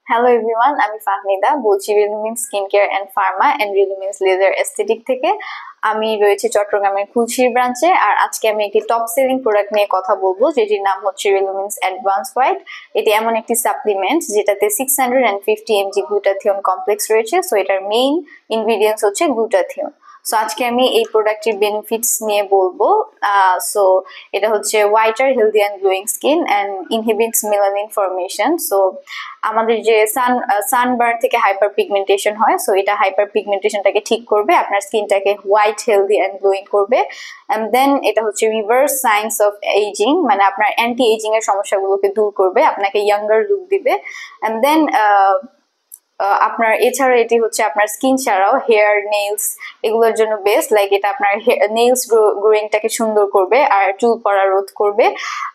Hello everyone, আমি ফাহমিদা বলছি Relumin skin care and pharma and Relumins laser aesthetic থেকে। আমি রয়েছে চট্টগ্রামের খুলশির ব্রাঞ্চে। আর আজকে আমি একটি টপ সেলিং প্রোডাক্ট নিয়ে কথা বলবো, যেটির নাম হচ্ছে রিলুমিনস অ্যাডভান্স হোয়াইট। এটি এমন একটি সাপ্লিমেন্ট যেটাতে 650 mg গ্লুটাথিয়ন কমপ্লেক্স রয়েছে। সো এটার মেইন ইনগ্রিডিয়েন্টস হচ্ছে গ্লুটাথিয়ন। সো আজকে আমি এই প্রোডাক্টের বেনিফিটস নিয়ে বলবো। সো এটা হচ্ছে whiter, healthy and glowing skin and inhibits melanin formation. So আমাদের যে সানবার্ন থেকে হাইপার পিগমেন্টেশন হয়, সো এটা হাইপার পিগমেন্টেশনটাকে ঠিক করবে, আপনার স্কিনটাকে হোয়াইট, হেলদি অ্যান্ড গ্লোয়িং করবে। এন্ড দেন এটা হচ্ছে রিভার্স সাইন্স অফ এইজিং, মানে আপনার অ্যান্টি এইজিং এর সমস্যাগুলোকে দূর করবে, আপনাকে ইয়াঙ্গার লুক দিবে। এন্ড দেন আপনার এছাড়া এটি হচ্ছে আপনার স্কিন ছাড়াও হেয়ার, নেইলস এগুলোর জন্য বেস্ট। লাইক এটা আপনার নেইলস গ্রোয়িংটাকে সুন্দর করবে আর চুল পড়া রোধ করবে।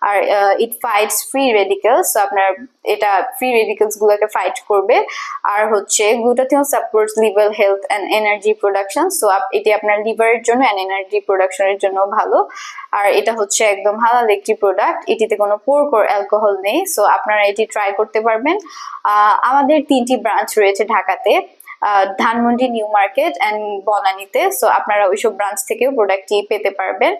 আর ইট ফাইটস ফ্রি রেডিকেলস, আপনার এটা ফ্রি রেডিকেলস গুলোকে ফাইট করবে। আর হচ্ছে glutathione supports liver health and energy production. So এটি আপনার লিভারের জন্য এন্ড এনার্জি প্রোডাকশনের জন্য ভালো। আর এটা হচ্ছে একদম হালাল একটি প্রোডাক্ট, এটিতে কোনো পোর অ্যালকোহল নেই। সো আপনারা এটি ট্রাই করতে পারবেন। আমাদের 3টি ব্রাঞ্চ রয়েছে ঢাকাতে, ধানমন্ডি, নিউ মার্কেট এন্ড বনানীতে। সো আপনারা ওইসব ব্রাঞ্চ থেকেও প্রোডাক্টটি পেতে পারবেন।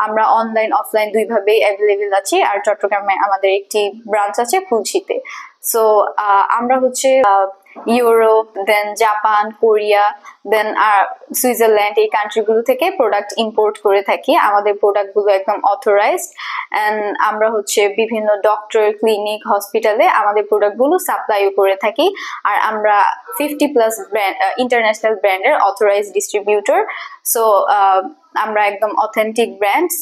আমরা অনলাইন অফলাইন দুইভাবেই অ্যাভেলেবেল আছি। আর চট্টগ্রামে আমাদের একটি ব্রাঞ্চ আছে খুলশিতে। সো আমরা হচ্ছে ইউরোপ, দেন জাপান, কোরিয়া, দেন সুইজারল্যান্ড, এই কান্ট্রিগুলো থেকে প্রোডাক্ট ইম্পোর্ট করে থাকি। আমাদের প্রোডাক্টগুলো একদম অথরাইজড এন্ড আমরা হচ্ছে বিভিন্ন ডক্টর, ক্লিনিক, হসপিটালে আমাদের প্রোডাক্টগুলো সাপ্লাইও করে থাকি। আর আমরা 50+ ব্র্যান্ড, ইন্টারন্যাশনাল ব্র্যান্ডের অথরাইজড ডিস্ট্রিবিউটর। সো আমরা একদম অথেন্টিক ব্র্যান্ডস।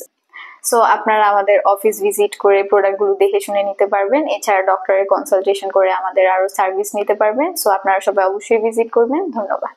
সো আপনারা আমাদের অফিস ভিজিট করে প্রোডাক্টগুলো দেখে শুনে নিতে পারবেন। এছাড়া ডক্টরের কনসালটেশন করে আমাদের আরো সার্ভিস নিতে পারবেন। সো আপনারা সবাই অবশ্যই ভিজিট করবেন। ধন্যবাদ।